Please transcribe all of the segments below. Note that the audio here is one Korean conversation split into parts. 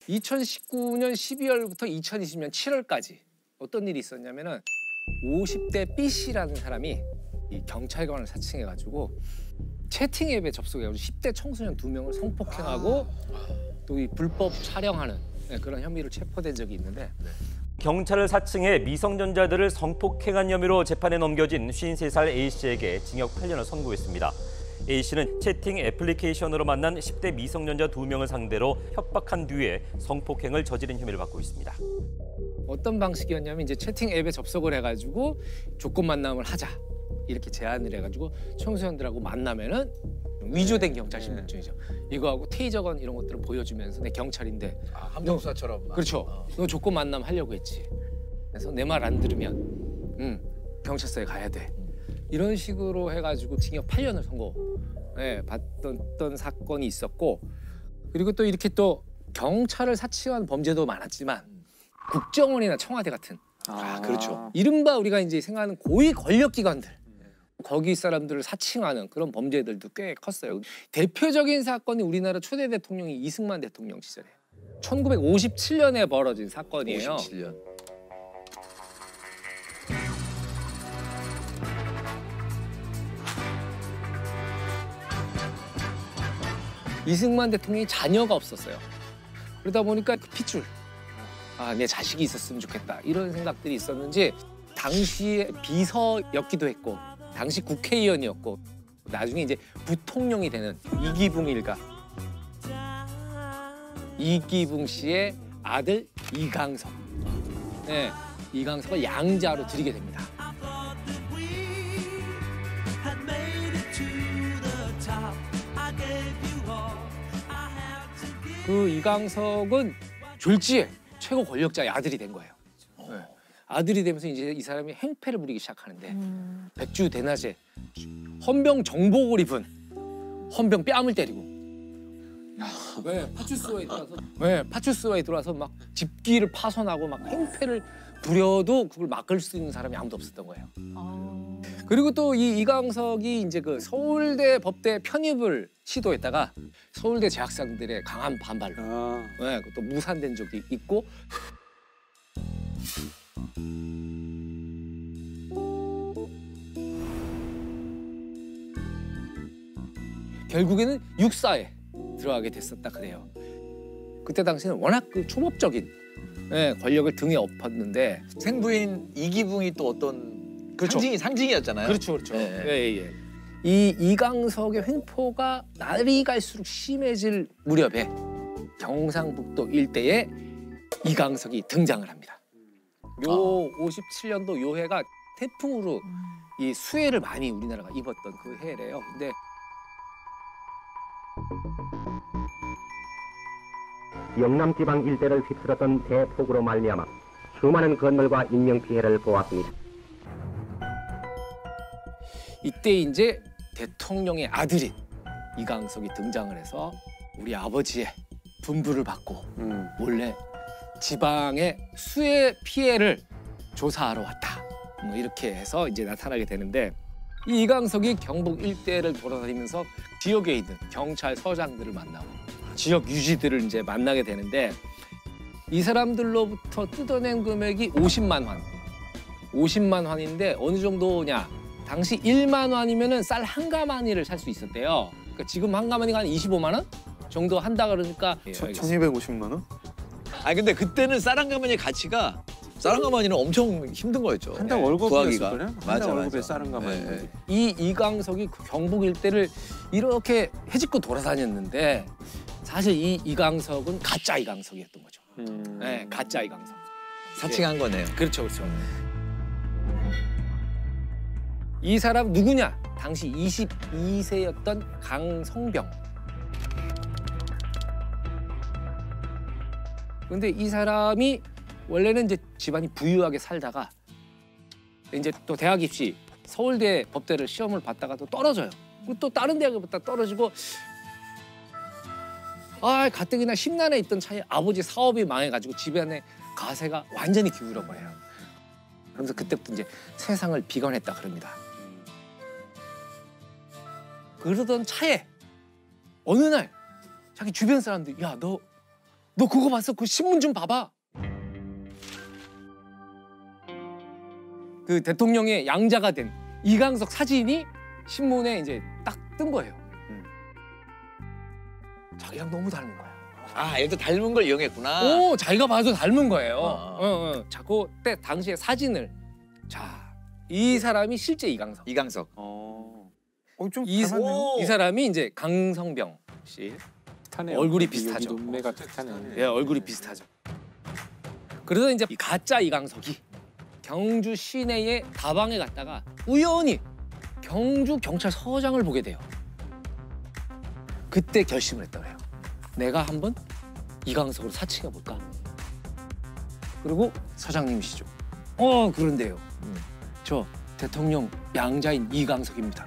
2019년 12월부터 2020년 7월까지 어떤 일이 있었냐면은 50대 B 씨라는 사람이 이 경찰관을 사칭해가지고 채팅 앱에 접속해가지고 10대 청소년 2명을 성폭행하고 또 이 불법 촬영하는 그런 혐의로 체포된 적이 있는데 경찰을 사칭해 미성년자들을 성폭행한 혐의로 재판에 넘겨진 53살 A씨에게 징역 8년을 선고했습니다. A씨는 채팅 애플리케이션으로 만난 10대 미성년자 2명을 상대로 협박한 뒤에 성폭행을 저지른 혐의를 받고 있습니다. 어떤 방식이었냐면 이제 채팅 앱에 접속을 해가지고 조건 만남을 하자 이렇게 제안을 해가지고 청소년들하고 만나면은 위조된 경찰 신분증이죠. 이거하고 테이저건 이런 것들을 보여주면서 내 경찰인데 함정수사처럼. 그렇죠. 너 조건 만남 하려고 했지. 그래서 내 말 안 들으면 경찰서에 가야 돼. 이런 식으로 해가지고 징역 8년을 받던 사건이 있었고 그리고 또 이렇게 또 경찰을 사칭한 범죄도 많았지만 국정원이나 청와대 같은 그렇죠. 이른바 우리가 이제 생각하는 고위 권력기관들 거기 사람들을 사칭하는 그런 범죄들도 꽤 컸어요. 대표적인 사건이 우리나라 초대 대통령이 이승만 대통령 시절에 1957년에 벌어진 사건이에요. 57년. 이승만 대통령이 자녀가 없었어요. 그러다 보니까 그 핏줄, 내 자식이 있었으면 좋겠다 이런 생각들이 있었는지 당시에 비서였기도 했고 당시 국회의원이었고 나중에 이제 부통령이 되는 이기붕 일가 이기붕 씨의 아들 이강석, 이강석을 양자로 드리게 됩니다. 그 이강석은 졸지에 최고 권력자의 아들이 된 거예요. 아들이 되면서 이제 이 사람이 행패를 부리기 시작하는데 백주 대낮에 헌병 정복을 입은 헌병 뺨을 때리고 파출소에 들어와서 막 집기를 파손하고 막 행패를 부려도 그걸 막을 수 있는 사람이 아무도 없었던 거예요. 그리고 또 이 이강석이 이제 그 서울대 법대 편입을 시도했다가 서울대 재학생들의 강한 반발로 또 무산된 적이 있고 결국에는 육사에 들어가게 됐었다 그래요. 그때 당시에는 워낙 그 초법적인 권력을 등에 업었는데 생부인 이기붕이 또 어떤 그렇죠. 상징이었잖아요. 그렇죠. 이 이강석의 횡포가 날이 갈수록 심해질 무렵에 경상북도 일대에 이강석이 등장을 합니다. 요 57년도 요 해가 태풍으로 이 수해를 많이 우리나라가 입었던 그 해래요. 근데 영남 지방 일대를 휩쓸었던 대폭우로 말미암아 수많은 건물과 인명 피해를 보았습니다. 이때 이제 대통령의 아들인 이강석이 등장을 해서 우리 아버지의 분부를 받고 몰래 지방의 수해 피해를 조사하러 왔다. 뭐 이렇게 해서 이제 나타나게 되는데 이 이강석이 경북 일대를 돌아다니면서 지역에 있는 경찰서장들을 만나고 지역 유지들을 이제 만나게 되는데 이 사람들로부터 뜯어낸 금액이 50만 환. 50만 환인데 어느 정도냐? 당시 1만 원이면은 쌀 한 가마니를 살 수 있었대요. 그러니까 지금 한 가마니가 한 25만 원 정도 한다 그러니까 1,250만 원? 아니 근데 그때는 쌀 한 가마니의 가치가 쌀 한 가마니는 엄청 힘든 거였죠. 한 달 월급이었을 거요? 맞아. 한 달 월급에 쌀 한 가마니. 이 이강석이 그 경북 일대를 이렇게 헤집고 돌아다녔는데 사실 이 이강석은 가짜 이강석이었던 거죠. 가짜 이강석. 사칭한 거네요. 그렇죠. 이 사람 누구냐? 당시 22세였던 강성병. 근데 이 사람이 원래는 이제 집안이 부유하게 살다가 이제 또 대학 입시 서울대 법대를 시험을 봤다가 또 떨어져요. 그리고 또 다른 대학을 봤다 떨어지고 가뜩이나 심란해 있던 차에 아버지 사업이 망해가지고 집안의 가세가 완전히 기울어 버려요. 그러면서 그때부터 이제 세상을 비관했다 그럽니다. 그러던 차에 어느 날 자기 주변 사람들이 야, 너 너 그거 봤어? 그 신문 좀 봐봐. 그 대통령의 양자가 된 이강석 사진이 신문에 이제 딱 뜬 거예요. 자기랑 너무 닮은 거야. 아, 얘도 닮은 걸 이용했구나. 오, 자기가 봐도 닮은 거예요. 자, 그때 당시에 사진을 자, 이 사람이 실제 이강석. 이강석. 좀 이 닮았네요. 사람이 이제 강성병 씨. 비슷하네요. 얼굴이 비슷하죠. 여기 눈매가 비슷하네. 예, 얼굴이 비슷하죠. 그래서 이제 이 가짜 이강석이 경주 시내의 다방에 갔다가 우연히 경주 경찰서장을 보게 돼요. 그때 결심을 했더래요. 내가 한번 이강석으로 사칭해 볼까? 그리고 서장님이시죠. 그런데요. 저 대통령 양자인 이강석입니다.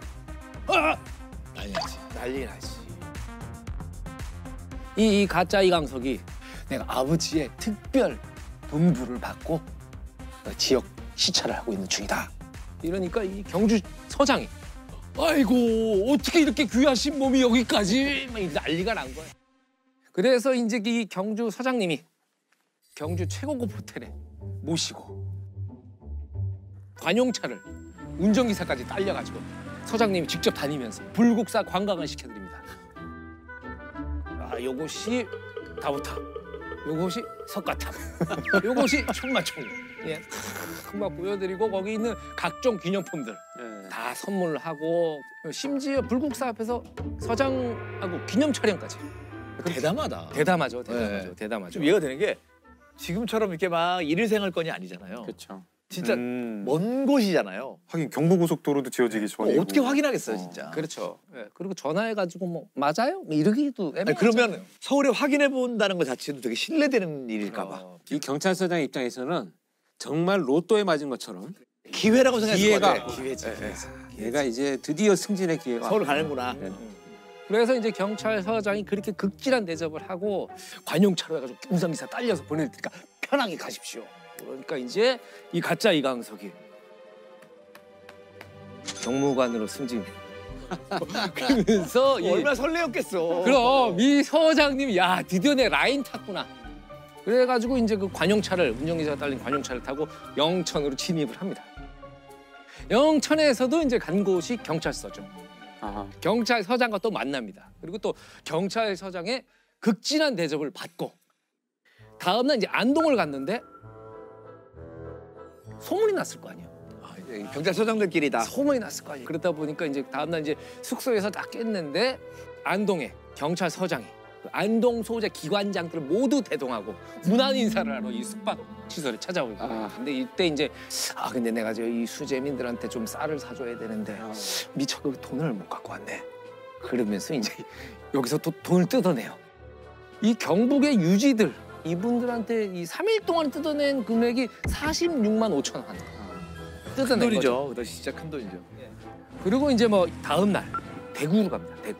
난리 나지. 난리 나지. 이 가짜 이강석이 내가 아버지의 특별 분부를 받고 지역 시찰을 하고 있는 중이다. 이러니까 이 경주 서장이 아이고 어떻게 이렇게 귀하신 몸이 여기까지 막 난리가 난 거야. 그래서 이제 이 경주 서장님이 경주 최고급 호텔에 모시고 관용차를 운전기사까지 딸려가지고 서장님이 직접 다니면서 불국사 관광을 시켜드립니다. 요것이 다부탑, 요것이 석가탑, 요것이 천마총. 예, 막 보여드리고 거기 있는 각종 기념품들 다 선물을 하고 심지어 불국사 앞에서 서장하고 기념 촬영까지. 대담하다. 대담하죠, 네. 대담하죠. 좀 이해가 되는 게 지금처럼 이렇게 막 일일생활권이 아니잖아요. 그렇죠. 진짜 먼 곳이잖아요. 하긴 경부고속도로도 지어지기 전이고. 어떻게 확인하겠어요, 진짜. 그렇죠. 예, 그리고 전화해가지고 뭐 맞아요? 뭐 이러기도 아니, 그러면 서울에 확인해 본다는 것 자체도 되게 신뢰되는 일일까 봐. 이 경찰서장 입장에서는 정말 로또에 맞은 것처럼 기회라고 생각했을 것 같아. 기회지. 얘가 이제 드디어 승진의 기회가 서울 가는구나. 네. 그래서 이제 경찰서장이 그렇게 극진한 대접을 하고 관용차로 해가지고 운전기사 딸려서 보낼 테니까 편하게 가십시오. 그러니까 이제 이 가짜 이강석이 경무관으로 승진. 그러면서 얼마나 설레었겠어. 그럼 이 서장님이 야 드디어 내 라인 탔구나. 그래가지고 이제 그 관용차를 운전기사가 딸린 관용차를 타고 영천으로 진입을 합니다. 영천에서도 이제 간 곳이 경찰서죠. 경찰서장과 또 만납니다. 그리고 또 경찰서장의 극진한 대접을 받고 다음날 이제 안동을 갔는데 소문이 났을 거 아니에요. 경찰서장들끼리다. 소문이 났을 거 아니에요. 그러다 보니까 이제 다음날 이제 숙소에서 딱 깼는데 안동에 경찰서장이 그 안동 소재 기관장들을 모두 대동하고 문안 인사를 하러 이 숙박 시설에 찾아오고. 근데 이때 이제 근데 내가 이 수재민들한테 좀 쌀을 사줘야 되는데 미처 그 돈을 못 갖고 왔네. 그러면서 이제 여기서 또 돈을 뜯어내요. 이 경북의 유지들 이분들한테 이 3일 동안 뜯어낸 금액이 46만 5천 원. 큰 뜯어낸 돈이죠. 거죠. 그거 진짜 큰 돈이죠. 그리고 이제 뭐 다음 날 대구로 갑니다. 대구.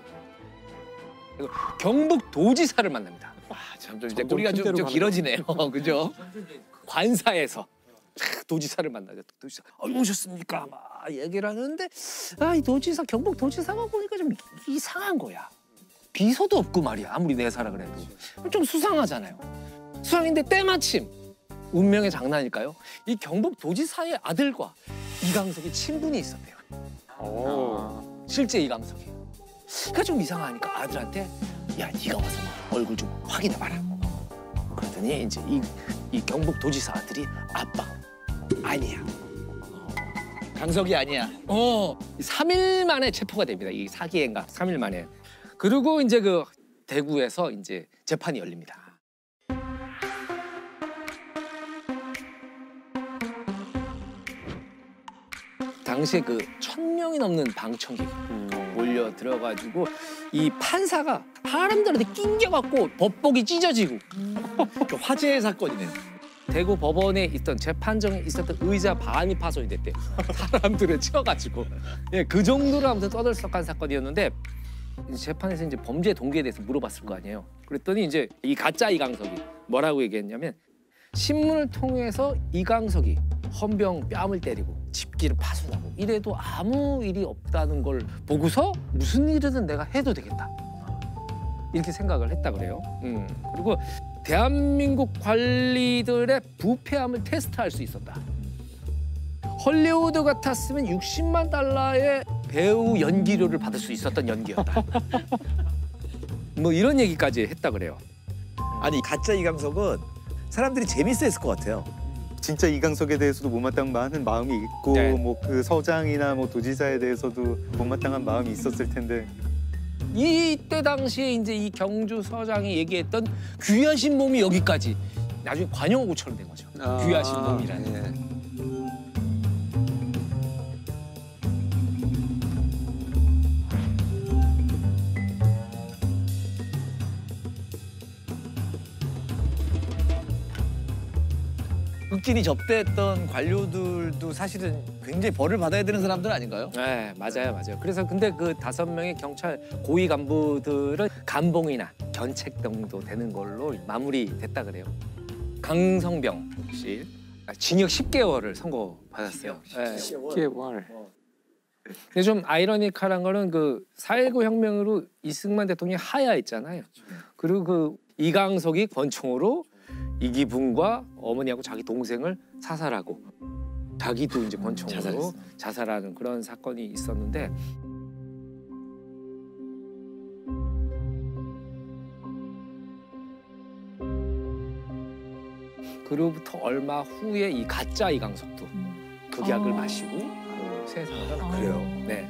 그리고 경북 도지사를 만납니다. 점점 이제 꼬리가 좀 길어지네요. 그죠? 관사에서 도지사를 만나죠. 도지사, 오셨습니까? 막 얘기를 하는데 이 도지사, 경북 도지사가 보니까 좀 이상한 거야. 비서도 없고 말이야. 아무리 내사라 그래도 좀 수상하잖아요. 수상인데 때마침 운명의 장난일까요? 이 경북 도지사의 아들과 이강석이 친분이 있었대요. 실제 이강석이. 그러니까 좀 이상하니까 아들한테 야 네가 와서 얼굴 좀 확인해봐라. 그러더니 이제 이 경북 도지사 아들이 아빠 아니야. 강석이 아니야. 3일 만에 체포가 됩니다. 이 사기 행각 3일 만에. 그리고 이제 그 대구에서 이제 재판이 열립니다. 당시에 그 1000명이 넘는 방청객이 몰려 들어가지고 이 판사가 사람들한테 낑겨갖고 법복이 찢어지고 화제의 사건이네요. 대구 법원에 있던 재판정에 있었던 의자 반이 파손이 됐대요. 사람들을 치워가지고 그 정도로 아무튼 떠들썩한 사건이었는데 재판에서 이제 범죄 동기에 대해서 물어봤을 거 아니에요. 그랬더니 이제 이 가짜 이강석이 뭐라고 얘기했냐면 신문을 통해서 이강석이 헌병 뺨을 때리고 집기를 파손하고 이래도 아무 일이 없다는 걸 보고서 무슨 일이든 내가 해도 되겠다 이렇게 생각을 했다 그래요. 그리고 대한민국 관리들의 부패함을 테스트할 수 있었다. 헐리우드 같았으면 60만 달러의 배우 연기료를 받을 수 있었던 연기였다. 뭐 이런 얘기까지 했다 그래요. 아니 가짜 이강석은 사람들이 재밌어했을 것 같아요. 진짜 이강석에 대해서도 못마땅한 마음이 있고 네. 뭐 그 서장이나 뭐 도지사에 대해서도 못마땅한 마음이 있었을 텐데 이때 당시에 이제 이 경주서장이 얘기했던 귀하신 몸이 여기까지 나중에 관용어구처럼 된 거죠. 귀하신 몸이라는. 예. 극진히 접대했던 관료들도 사실은 굉장히 벌을 받아야 되는 사람들 아닌가요? 네, 맞아요. 그래서 근데 그 5명의 경찰 고위 간부들은 감봉이나 견책 정도 되는 걸로 마무리됐다 그래요. 강성병 씨 징역 10개월을 선고받았어요. 네. 10개월. 근데 좀 아이러니컬한 거는 그 4.19 혁명으로 이승만 대통령이 하야했잖아요. 그리고 그 이강석이 권총으로 이기붕과 어머니하고 자기 동생을 사살하고 자기도 이제 권총으로 자살하는 그런 사건이 있었는데 그로부터 얼마 후에 이 가짜 이강석도 극약을 마시고 세상을 떠났어요. 그래요? 네.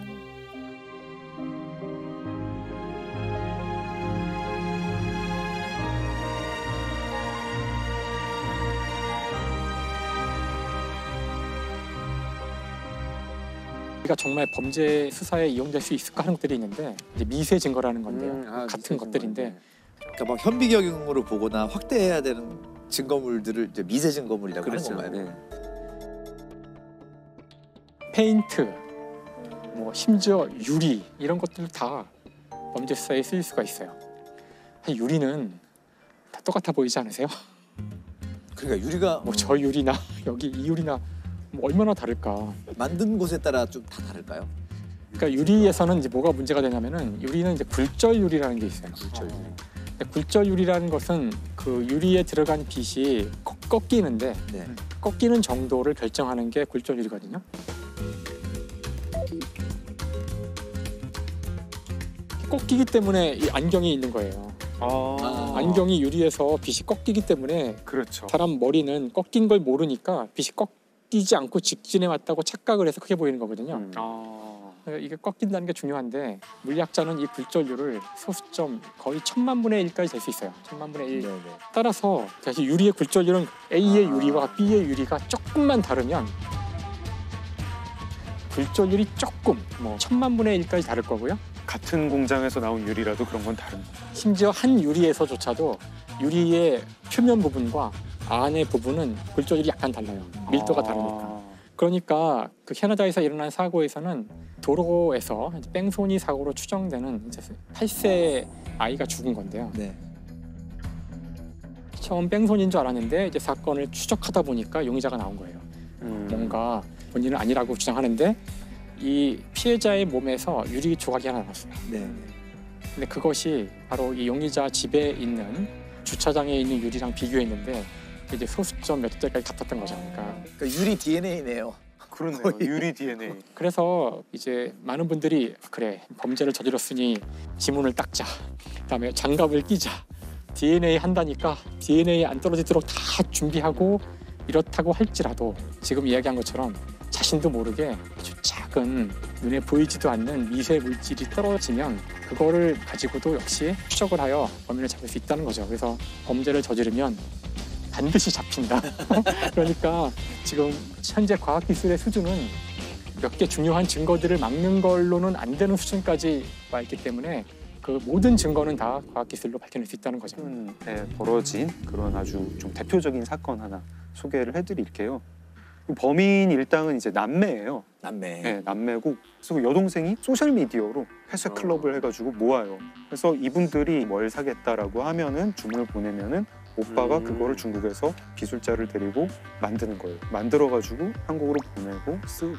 우리가 정말 범죄 수사에 이용될 수 있을까 하는 것들이 있는데 이제 미세 증거라는 건데요. 같은 것들인데 그러니까 막 현미경으로 보거나 확대해야 되는 증거물들을 이제 미세 증거물이라고 하는 건가요? 네. 페인트, 뭐 심지어 유리 이런 것들 다 범죄 수사에 쓰일 수가 있어요. 유리는 다 똑같아 보이지 않으세요? 그러니까 유리가 뭐 저 유리나 여기 이 유리나 뭐 얼마나 다를까? 만든 곳에 따라 좀 다 다를까요? 그러니까 유리에서는 이제 뭐가 문제가 되냐면은 유리는 이제 굴절 유리라는 게 있어요. 굴절 유리. 굴절 유리라는 것은 그 유리에 들어간 빛이 꺾이는데 네. 꺾이는 정도를 결정하는 게 굴절 유리거든요. 꺾이기 때문에 이 안경이 있는 거예요. 안경이 유리에서 빛이 꺾이기 때문에 그렇죠. 사람 머리는 꺾인 걸 모르니까 빛이 꺾이지 않고 직진해 왔다고 착각을 해서 크게 보이는 거거든요. 그러니까 이게 꺾인다는 게 중요한데 물리학자는 이 굴절율을 소수점 거의 1000만분의 1까지 될 수 있어요. 1000만분의 1. 네네. 따라서 사실 유리의 굴절율은 A의 유리와 B의 유리가 조금만 다르면 굴절율이 조금 뭐 1000만분의 1까지 다를 거고요. 같은 공장에서 나온 유리라도 그런 건 다릅니다. 심지어 한 유리에서조차도 유리의 표면 부분과 안의 부분은 굴절율이 약간 달라요. 밀도가 다르니까. 그러니까 그 캐나다에서 일어난 사고에서는 도로에서 뺑소니 사고로 추정되는 이제 8세 아이가 죽은 건데요. 네. 처음 뺑소니인 줄 알았는데 이제 사건을 추적하다 보니까 용의자가 나온 거예요. 뭔가 본인은 아니라고 주장하는데 이 피해자의 몸에서 유리 조각이 하나 나왔어요. 네. 근데 그것이 바로 이 용의자 집에 있는 주차장에 있는 유리랑 비교했는데 이제 소수점 몇 대까지 같았던 거죠. 그러니까 유리 DNA네요. 그렇네요. 거의. 유리 DNA. 그래서 이제 많은 분들이 그래 범죄를 저질렀으니 지문을 닦자, 그다음에 장갑을 끼자, DNA 한다니까 DNA 안 떨어지도록 다 준비하고 이렇다고 할지라도 지금 이야기한 것처럼 자신도 모르게 아주 작은 눈에 보이지도 않는 미세 물질이 떨어지면 그거를 가지고도 역시 추적을 하여 범인을 잡을 수 있다는 거죠. 그래서 범죄를 저지르면 반드시 잡힌다. 그러니까 지금 현재 과학기술의 수준은 몇 개 중요한 증거들을 막는 걸로는 안 되는 수준까지 와 있기 때문에 그 모든 증거는 다 과학기술로 밝혀낼 수 있다는 거죠. 벌어진 그런 아주 좀 대표적인 사건 하나 소개를 해드릴게요. 범인 일당은 이제 남매예요. 남매. 네, 남매고 그래서 여동생이 소셜 미디어로 회색 클럽을 해가지고 모아요. 그래서 이분들이 뭘 사겠다라고 하면은 주문을 보내면은 오빠가 그거를 중국에서 기술자를 데리고 만드는 거예요. 만들어가지고 한국으로 보내고 쓰고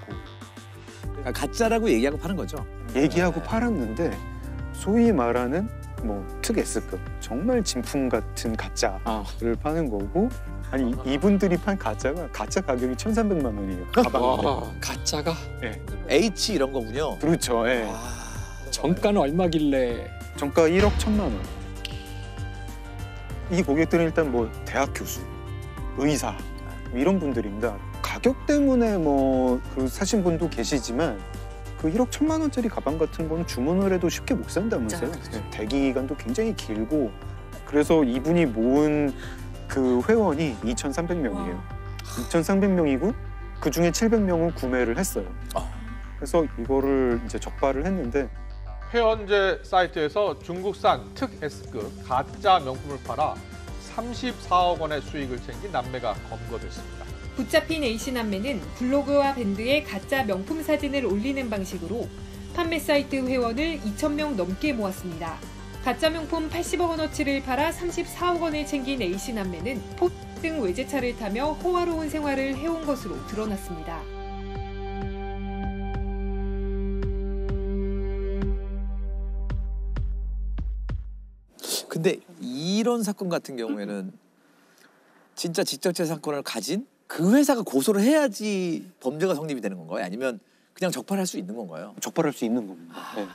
그러니까 가짜라고 얘기하고 파는 거죠. 얘기하고 팔았는데 소위 말하는 뭐 특 S급 정말 진품 같은 가짜를 파는 거고 아니 이분들이 판 가짜가 가짜 가격이 1,300만 원이에요. 가방인데. 가짜가 H 이런 거군요. 그렇죠. 예. 정가는 얼마길래 정가 1억 1,000만 원. 이 고객들은 일단 뭐 대학 교수, 의사 이런 분들입니다. 가격 때문에 뭐 그 사신 분도 계시지만 그 1억 1,000만 원짜리 가방 같은 건 주문을 해도 쉽게 못 산다면서요. 대기 기간도 굉장히 길고 그래서 이분이 모은 그 회원이 2,300명이에요. 2,300명이고 그 중에 700명은 구매를 했어요. 그래서 이거를 이제 적발을 했는데 회원제 사이트에서 중국산 특 S급 가짜 명품을 팔아 34억 원의 수익을 챙긴 남매가 검거됐습니다. 붙잡힌 A씨 남매는 블로그와 밴드에 가짜 명품 사진을 올리는 방식으로 판매 사이트 회원을 2,000명 넘게 모았습니다. 가짜 명품 80억 원어치를 팔아 34억 원을 챙긴 A씨 남매는 포 등 외제차를 타며 호화로운 생활을 해온 것으로 드러났습니다. 근데 이런 사건 같은 경우에는 진짜 지적재산권을 가진 그 회사가 고소를 해야지 범죄가 성립이 되는 건가요? 아니면 그냥 적발할 수 있는 건가요? 적발할 수 있는 겁니다. 네.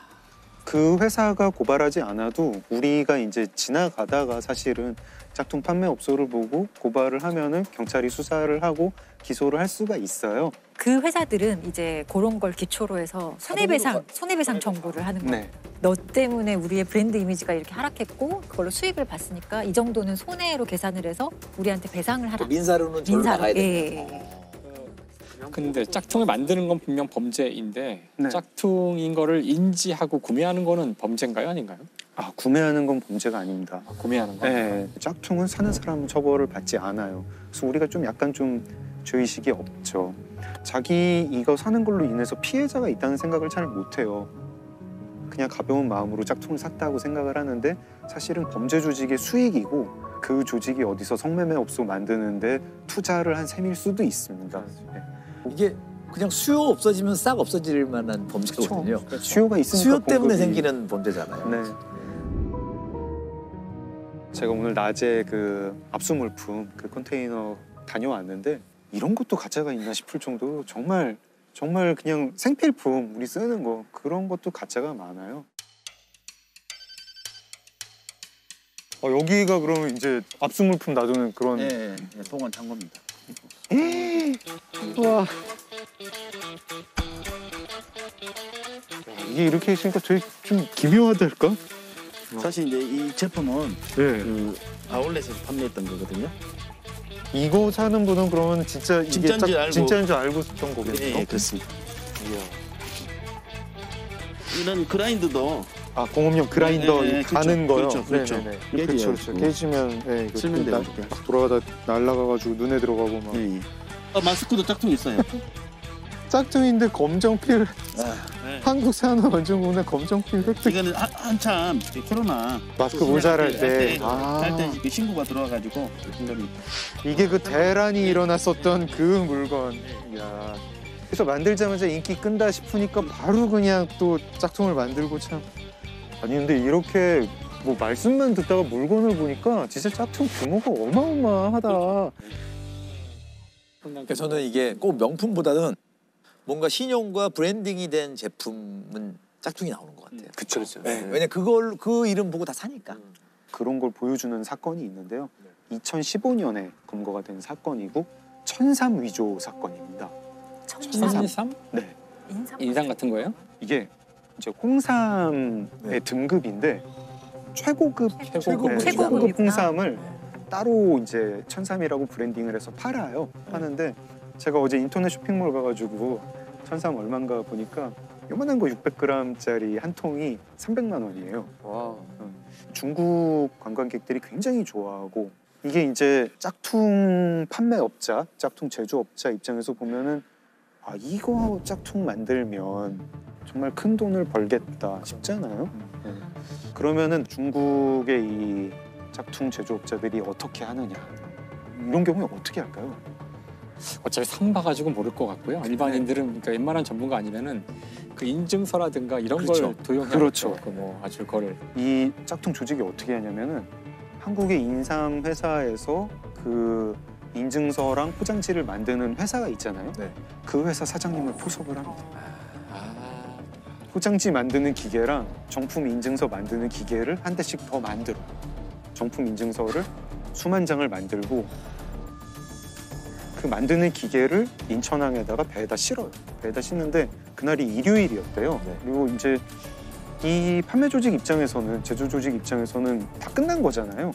그 회사가 고발하지 않아도 우리가 이제 지나가다가 사실은 짝퉁 판매업소를 보고 고발을 하면은 경찰이 수사를 하고 기소를 할 수가 있어요. 그 회사들은 이제 그런 걸 기초로 해서 손해배상 청구를 하는 거예요. 네. 너 때문에 우리의 브랜드 이미지가 이렇게 하락했고 그걸로 수익을 봤으니까 이 정도는 손해로 계산을 해서 우리한테 배상을 하라. 민사로는 절로 나가야 돼요. 근데 짝퉁을 만드는 건 분명 범죄인데 네. 짝퉁인 거를 인지하고 구매하는 거는 범죄인가요? 아닌가요? 아, 구매하는 건 범죄가 아닙니다. 구매하는 거? 네, 짝퉁은 사는 사람 처벌을 받지 않아요. 그래서 우리가 좀 약간 좀 죄의식이 없죠. 자기 이거 사는 걸로 인해서 피해자가 있다는 생각을 잘 못해요. 그냥 가벼운 마음으로 짝퉁을 샀다고 생각을 하는데 사실은 범죄 조직의 수익이고 그 조직이 어디서 성매매업소 만드는데 투자를 한 셈일 수도 있습니다. 네. 이게 그냥 수요 없어지면 싹 없어질 만한 범죄거든요. 그렇죠. 수요가 있으니까 수요 때문에 공급이... 생기는 범죄잖아요. 네. 제가 오늘 낮에 그 압수물품 그 컨테이너 다녀왔는데 이런 것도 가짜가 있나 싶을 정도로 정말 그냥 생필품 우리 쓰는 거 그런 것도 가짜가 많아요. 여기가 그러면 이제 압수물품 놔두는 그런 네, 동원 창고입니다. 와. 이게 이렇게 있으니까 되게 좀 기묘하달까? 사실 이제 이 제품은 네. 그 아울렛에서 판매했던 거거든요. 이거 사는 분은 그러면 진짜 이게 진짜인 줄 알고 썼던 거겠네요. 네, 그렇습니다. 이런 그라인더도 공업용 그라인더 가는 거요. 그렇죠. 그렇죠. 깨지면 실면 돼요. 막 돌아가다 날아가가지고 눈에 들어가고 막. 네. 마스크도 짝퉁 있어요. 짝퉁인데 검정필. 한국산업 원중국내 검정필 획득. 이거는 한참 코로나 마스크 모자랄 때 신고가 들어와가지고 이게 그 대란이 일어났었던 그 물건. 이야. 그래서 만들자마자 인기 끈다 싶으니까 바로 그냥 또 짝퉁을 만들고 참. 아니 근데 이렇게 뭐 말씀만 듣다가 물건을 보니까 진짜 짝퉁 규모가 어마어마하다. 그러니까 저는 이게 꼭 명품보다는 뭔가 신용과 브랜딩이 된 제품은 짝퉁이 나오는 것 같아요. 그쵸. 네. 왜냐 그 이름 보고 다 사니까. 그런 걸 보여주는 사건이 있는데요. 2015년에 검거가 된 사건이고 천삼 위조 사건입니다. 천삼? 네. 인삼 같은 거예요? 이게 이제 홍삼의 등급인데 최고급 홍삼을 따로 이제 천삼이라고 브랜딩을 해서 팔아요. 파는데 제가 어제 인터넷 쇼핑몰 가가지고 천삼 얼마인가 보니까 요만한 거 600g짜리 한 통이 300만 원이에요. 와. 중국 관광객들이 굉장히 좋아하고 이게 이제 짝퉁 판매업자, 짝퉁 제조업자 입장에서 보면은 이거 짝퉁 만들면 정말 큰 돈을 벌겠다 싶잖아요. 그러면은 중국의 이 짝퉁 제조업자들이 어떻게 하느냐 이런 경우에 어떻게 할까요? 어차피 상 봐가지고 모를 것 같고요. 일반인들은 그러니까 웬만한 전문가 아니면은 그 인증서라든가 이런 그렇죠. 걸 도용해야 그렇죠. 뭐 아주 그거를 이 짝퉁 조직이 어떻게 하냐면은 한국의 인삼 회사에서 그 인증서랑 포장지를 만드는 회사가 있잖아요. 네. 그 회사 사장님을 포섭을 합니다. 포장지 만드는 기계랑 정품 인증서 만드는 기계를 한 대씩 더 만들어. 정품 인증서를 수만 장을 만들고 그 만드는 기계를 인천항에다가 배에다 실어요. 배에다 싣는데 그날이 일요일이었대요. 네. 그리고 이제 이 판매 조직 입장에서는, 제조 조직 입장에서는 다 끝난 거잖아요.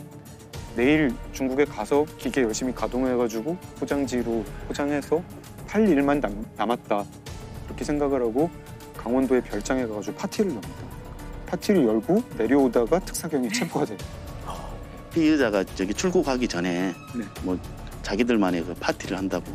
내일 중국에 가서 기계 열심히 가동해가지고 포장지로 포장해서 팔 일만 남았다. 그렇게 생각을 하고 강원도의 별장에 가가지고 파티를 엽니다. 파티를 열고 내려오다가 특사경이 체포가 돼요. 피의자가 저기 출국하기 전에 네. 뭐 자기들만의 그 파티를 한다고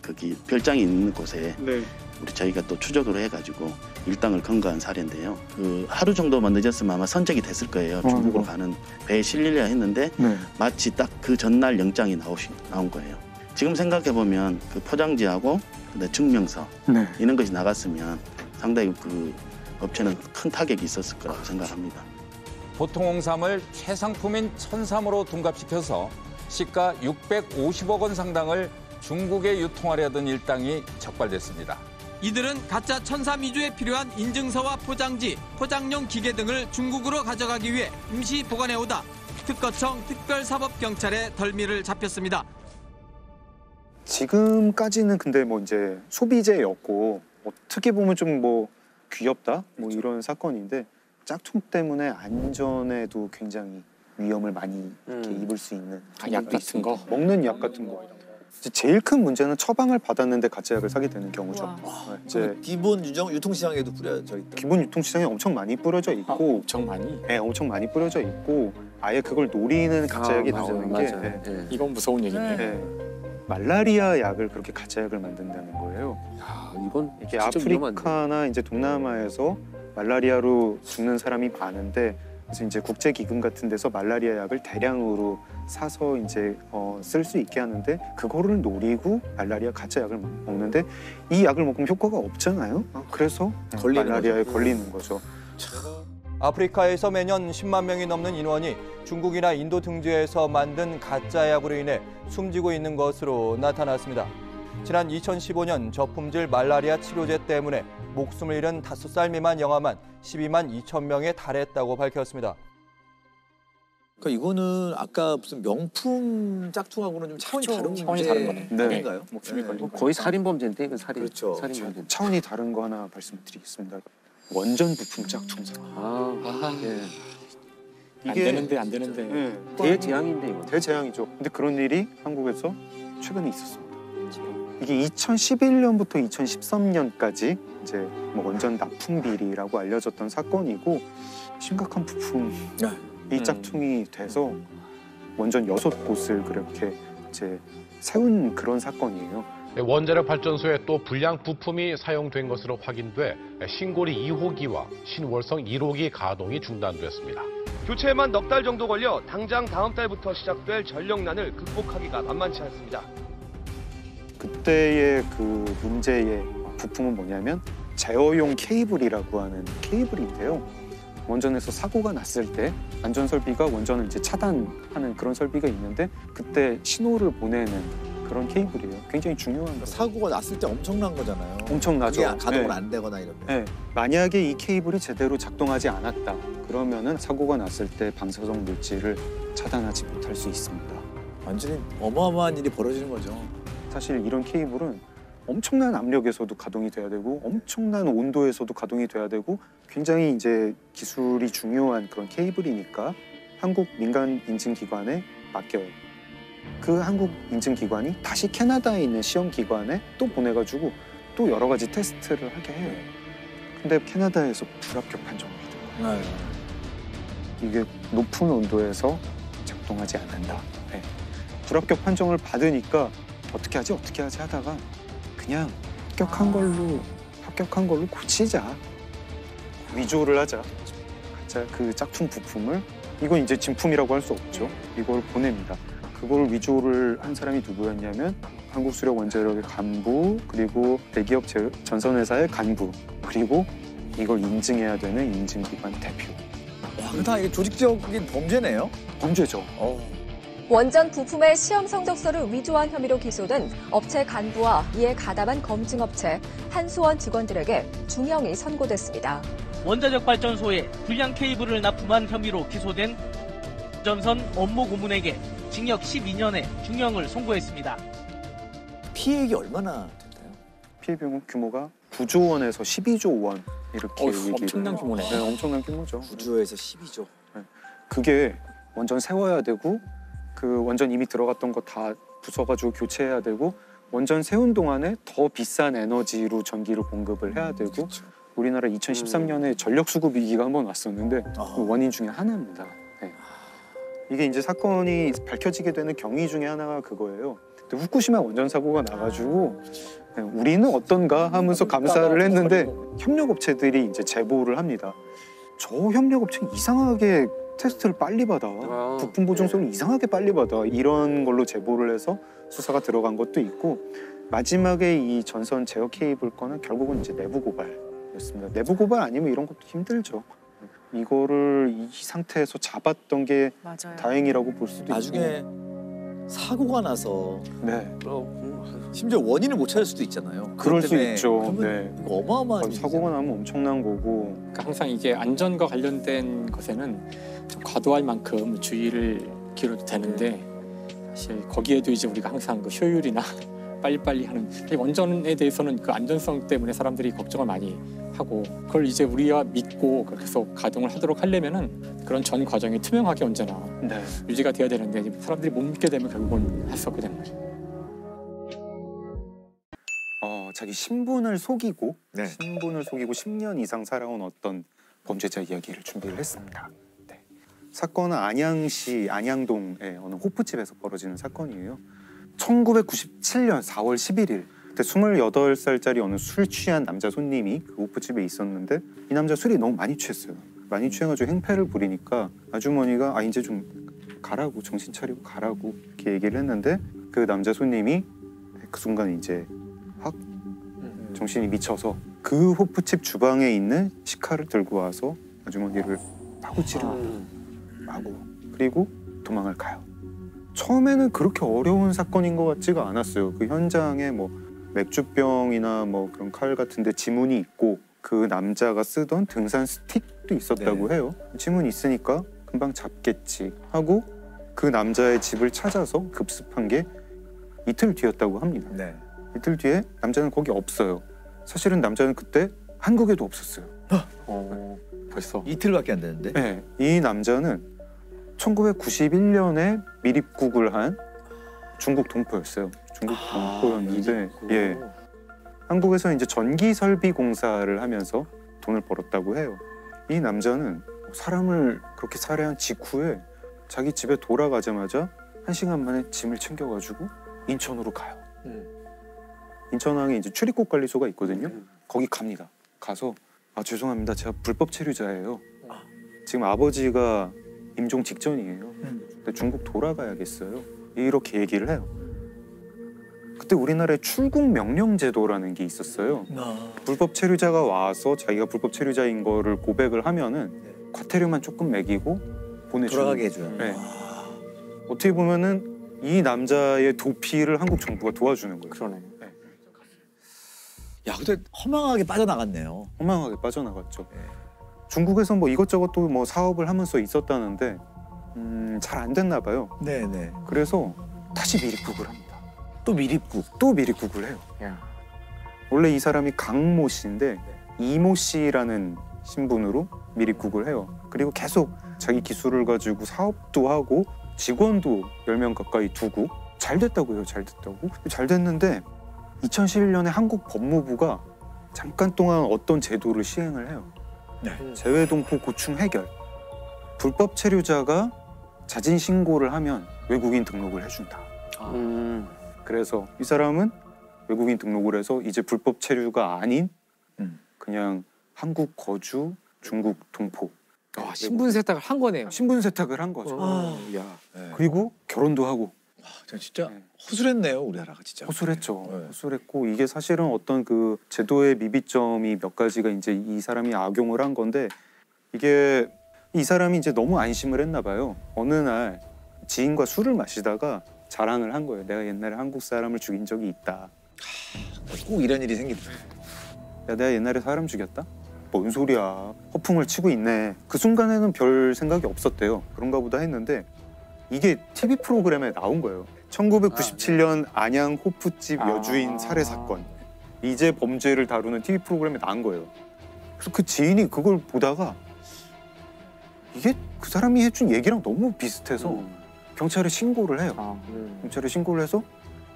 거기 별장이 있는 곳에 네. 우리 저희가 또 추적을 해가지고 일당을 검거한 사례인데요. 그 하루 정도만 늦었으면 아마 선적이 됐을 거예요. 중국으로 가는 배에 실리려 했는데 네. 마치 딱 그 전날 영장이 나온 거예요. 지금 생각해 보면 그 포장지하고 증명서 네. 이런 것이 나갔으면 상당히 그 업체는 큰 타격이 있었을 거라고 생각합니다. 보통 홍삼을 최상품인 천삼으로 둔갑시켜서 시가 650억 원 상당을 중국에 유통하려던 일당이 적발됐습니다. 이들은 가짜 천삼 이주에 필요한 인증서와 포장지, 포장용 기계 등을 중국으로 가져가기 위해 임시 보관해오다 특거청 특별사법경찰에 덜미를 잡혔습니다. 지금까지는 근데 뭐 이제 소비재였고 어떻게 보면 좀 뭐 귀엽다 뭐 이런 사건인데 짝퉁 때문에 안전에도 굉장히 위험을 많이 이렇게 입을 수 있는 약 같은 거 먹는 약 같은 거. 이제 제일 큰 문제는 처방을 받았는데 가짜 약을 사게 되는 경우죠. 네, 이제 기본 유통시장에도 뿌려져 있다. 기본 유통시장에 엄청 많이 뿌려져 있고 엄청 많이? 네, 엄청 많이 뿌려져 있고 아예 그걸 노리는 가짜 약이 나오는 게 네. 이건 무서운 얘기네. 네. 말라리아 약을 그렇게 가짜 약을 만든다는 거예요. 이건 이게 진짜 아프리카나 이제 동남아에서 말라리아로 죽는 사람이 많은데 그래서 이제 국제기금 같은 데서 말라리아 약을 대량으로 사서 이제 쓸 수 있게 하는데 그거를 노리고 말라리아 가짜 약을 먹는데 이 약을 먹으면 효과가 없잖아요. 그래서 말라리아에 걸리는 거죠. 아프리카에서 매년 10만 명이 넘는 인원이 중국이나 인도 등지에서 만든 가짜 약으로 인해 숨지고 있는 것으로 나타났습니다. 지난 2015년 저품질 말라리아 치료제 때문에 목숨을 잃은 5살 미만 영아만 12만 2천 명에 달했다고 밝혔습니다. 그러니까 이거는 아까 무슨 명품 짝퉁하고는 좀 차원이 다른 문제 아닌가요? 목숨이 걸린 거의 살인범죄인데 이건 그렇죠. 살인범죄. 차원이 다른 거 하나 말씀드리겠습니다. 원전 부품 짝퉁 사건. 안 되는데. 네. 대재앙인데 이거. 대재앙이죠. 근데 그런 일이 한국에서 최근에 있었습니다. 이게 2011년부터 2013년까지 이제 뭐 원전 납품 비리라고 알려졌던 사건이고 심각한 부품이 짝퉁이 돼서 원전 6곳을 그렇게 이제 세운 그런 사건이에요. 원자력 발전소에 또 불량 부품이 사용된 것으로 확인돼 신고리 2호기와 신월성 1호기 가동이 중단됐습니다. 교체에만 넉 달 정도 걸려 당장 다음 달부터 시작될 전력난을 극복하기가 만만치 않습니다. 그때의 그 문제의 부품은 뭐냐면 제어용 케이블이라고 하는 케이블인데요. 원전에서 사고가 났을 때 안전 설비가 원전을 이제 차단하는 그런 설비가 있는데 그때 신호를 보내는 그런 케이블이에요. 굉장히 중요한 거예요. 사고가 났을 때 엄청난 거잖아요. 엄청나죠. 그게 가동을 네. 안 되거나 이러면. 네. 만약에 이 케이블이 제대로 작동하지 않았다. 그러면은 사고가 났을 때 방사성 물질을 차단하지 못할 수 있습니다. 완전히 어마어마한 일이 벌어지는 거죠. 사실 이런 케이블은 엄청난 압력에서도 가동이 돼야 되고 엄청난 온도에서도 가동이 돼야 되고 굉장히 이제 기술이 중요한 그런 케이블이니까 한국 민간 인증기관에 맡겨요. 그 한국 인증기관이 다시 캐나다에 있는 시험기관에 또 보내가지고 또 여러 가지 테스트를 하게 해요. 근데 캐나다에서 불합격 판정을 받아요. 이게 높은 온도에서 작동하지 않는다. 네. 불합격 판정을 받으니까 어떻게 하지 하다가 그냥 합격한 걸로 고치자. 위조를 하자. 가짜 그 짝퉁 부품을 이건 이제 진품이라고 할 수 없죠. 이걸 보냅니다. 그걸 위조를 한 사람이 누구였냐면 한국수력원자력의 간부, 그리고 대기업 전선회사의 간부, 그리고 이걸 인증해야 되는 인증기관 대표. 와, 다 이게 조직적인 범죄네요? 범죄죠. 원전 부품의 시험 성적서를 위조한 혐의로 기소된 업체 간부와 이에 가담한 검증업체 한수원 직원들에게 중형이 선고됐습니다. 원자력 발전소에 불량 케이블을 납품한 혐의로 기소된 전선 업무 고문에게 징역 12년의 중형을 선고했습니다. 피해액이 얼마나 됐나요? 피해 규모가 9조 원에서 12조 원 이렇게 엄청난 규모네. 네, 엄청난 규모죠. 9조에서 12조. 네. 그게 원전 세워야 되고 그 원전 이미 들어갔던 거 다 부숴가지고 교체해야 되고 원전 세운 동안에 더 비싼 에너지로 전기를 공급을 해야 되고 그렇죠. 우리나라 2013년에 전력 수급 위기가 한번 왔었는데 그 원인 중에 하나입니다. 네. 이게 이제 사건이 밝혀지게 되는 경위 중에 하나가 그거예요. 근데 후쿠시마 원전 사고가 나가지고 우리는 어떤가 하면서 감사를 했는데 협력업체들이 이제 제보를 합니다. 저 협력업체는 이상하게 테스트를 빨리 받아. 부품 보증서를 이상하게 빨리 받아. 이런 걸로 제보를 해서 수사가 들어간 것도 있고 마지막에 이 전선 제어 케이블 건은 결국은 이제 내부 고발이었습니다. 내부 고발 아니면 이런 것도 힘들죠. 이거를 이 상태에서 잡았던 게 맞아요. 다행이라고 볼 수도 나중에 있고. 사고가 나서 네. 심지어 원인을 못 찾을 수도 있잖아요. 그럴 수 있죠. 네. 이거 어마어마한 사고가 나면 엄청난 거고. 그러니까 항상 이게 안전과 관련된 것에는 좀 과도할 만큼 주의를 기울여도 되는데 사실 거기에도 이제 우리가 항상 그 효율이나 빨리빨리 하는 원전에 대해서는 그 안전성 때문에 사람들이 걱정을 많이 하고 그걸 이제 우리가 믿고 계속 가동을 하도록 하려면은 그런 전 과정이 투명하게 언제나 유지가 돼야 되는데 사람들이 못 믿게 되면 결국은 할 수 없게 되는 거죠. 자기 신분을 속이고 10년 이상 살아온 어떤 범죄자 이야기를 준비를 했습니다. 네. 사건은 안양시 안양동의 어느 호프집에서 벌어지는 사건이에요. 1997년 4월 11일 그때 28살짜리 어느 술 취한 남자 손님이 그 호프집에 있었는데 이 남자 술이 너무 많이 취했어요. 많이 취해가지고 행패를 부리니까 아주머니가 이제 좀 가라고 정신 차리고 가라고 이렇게 얘기를 했는데 그 남자 손님이 그 순간 이제 확 정신이 미쳐서 그 호프집 주방에 있는 식칼을 들고 와서 아주머니를 마구 마구 그리고 도망을 가요. 처음에는 그렇게 어려운 사건인 것 같지가 않았어요. 그 현장에 뭐 맥주병이나 뭐 그런 칼 같은데 지문이 있고 그 남자가 쓰던 등산 스틱도 있었다고 해요. 지문이 있으니까 금방 잡겠지 하고 그 남자의 집을 찾아서 급습한 게 이틀 뒤였다고 합니다. 이틀 뒤에 남자는 거기 없어요. 사실은 남자는 그때 한국에도 없었어요. 벌써 이틀밖에 안 되는데? 네, 이 남자는 1991년에 미립국을 한 중국 동포였어요. 중국 동포였는데, 예, 한국에서 이제 전기 설비 공사를 하면서 돈을 벌었다고 해요. 이 남자는 사람을 그렇게 살해한 직후에 자기 집에 돌아가자마자 1시간 만에 짐을 챙겨가지고 인천으로 가요. 인천항에 이제 출입국 관리소가 있거든요. 거기 갑니다. 가서 죄송합니다. 제가 불법 체류자예요. 지금 아버지가 임종 직전이에요. 근데 중국 돌아가야겠어요. 이렇게 얘기를 해요. 그때 우리나라에 출국 명령 제도라는 게 있었어요. 불법 체류자가 와서 자기가 불법 체류자인 거를 고백을 하면은 과태료만 조금 매기고 보내주는 돌아가게 해줘요. 네. 어떻게 보면은 이 남자의 도피를 한국 정부가 도와주는 거예요. 그러네. 네. 야, 근데 허망하게 빠져나갔네요. 허망하게 빠져나갔죠. 중국에서 뭐 이것저것 또 뭐 사업을 하면서 있었다는데 잘 안 됐나 봐요. 네네. 그래서 다시 미립국을 합니다. 또 미립국? 또 미립국을 해요. 원래 이 사람이 강모 씨인데 이모 씨라는 신분으로 미립국을 해요. 그리고 계속 자기 기술을 가지고 사업도 하고 직원도 10명 가까이 두고 잘 됐다고 해요. 잘 됐다고. 잘 됐는데 2011년에 한국 법무부가 잠깐 동안 어떤 제도를 시행을 해요. 재외동포 고충 해결. 불법 체류자가 자진 신고를 하면 외국인 등록을 해준다. 그래서 이 사람은 외국인 등록을 해서 이제 불법 체류가 아닌 그냥 한국 거주 중국 동포. 신분 세탁을 한 거네요. 신분 세탁을 한 거죠. 야. 그리고 결혼도 하고 진짜 허술했네요, 우리나라가 진짜. 허술했죠. 네. 허술했고 이게 사실은 어떤 그 제도의 미비점이 몇 가지가 이제 이 사람이 악용을 한 건데 이게 이 사람이 이제 너무 안심을 했나 봐요. 어느 날 지인과 술을 마시다가 자랑을 한 거예요. 내가 옛날에 한국 사람을 죽인 적이 있다. 꼭 이런 일이 생기더라. 야, 내가 옛날에 사람 죽였다? 뭔 소리야. 허풍을 치고 있네. 그 순간에는 별 생각이 없었대요. 그런가 보다 했는데 이게 TV 프로그램에 나온 거예요. 1997년 안양 호프집 여주인 살해 사건. 이제 범죄를 다루는 TV 프로그램에 나온 거예요. 그래서 그 지인이 그걸 보다가 이게 그 사람이 해준 얘기랑 너무 비슷해서 경찰에 신고를 해요. 경찰에 신고를 해서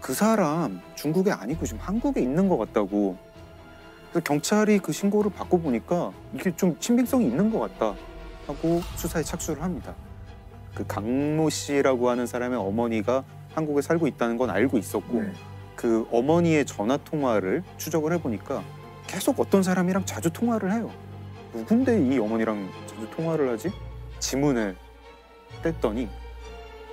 그 사람 중국에 아니고 지금 한국에 있는 것 같다고. 그래서 경찰이 그 신고를 받고 보니까 이게 좀 신빙성이 있는 것 같다 하고 수사에 착수를 합니다. 그 강모 씨라고 하는 사람의 어머니가 한국에 살고 있다는 건 알고 있었고 그 어머니의 전화 통화를 추적을 해보니까 계속 어떤 사람이랑 자주 통화를 해요. 누군데 이 어머니랑 자주 통화를 하지? 지문을 뗐더니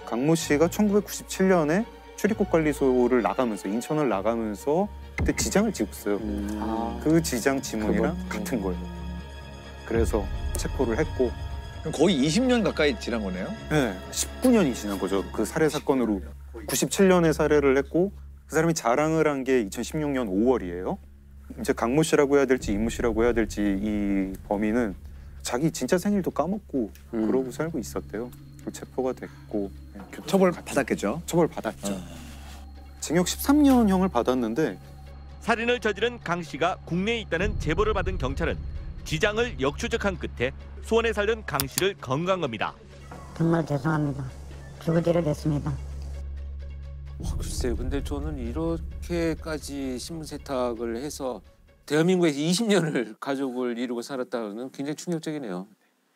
강모 씨가 1997년에 출입국관리소를 나가면서 인천을 나가면서 그때 지장을 찍었어요. 그 지장 지문이랑 같은 거예요. 그래서 체포를 했고 거의 20년 가까이 지난 거네요? 네, 19년이 지난 거죠. 그 살해 사건으로 97년에 살해를 했고 그 사람이 자랑을 한 게 2016년 5월이에요. 이제 강모 씨라고 해야 될지 임모 씨라고 해야 될지 이 범인은 자기 진짜 생일도 까먹고 그러고 살고 있었대요. 체포가 됐고 처벌 받았겠죠? 처벌 받았죠. 징역 13년형을 받았는데 살인을 저지른 강 씨가 국내에 있다는 제보를 받은 경찰은 지장을 역추적한 끝에 수원에 살던 강 씨를 건간 겁니다. 정말 죄송합니다. 죽을 일을 했습니다. 글쎄요. 근데 저는 이렇게까지 신분 세탁을 해서 대한민국에서 20년을 가족을 이루고 살았다는 굉장히 충격적이네요.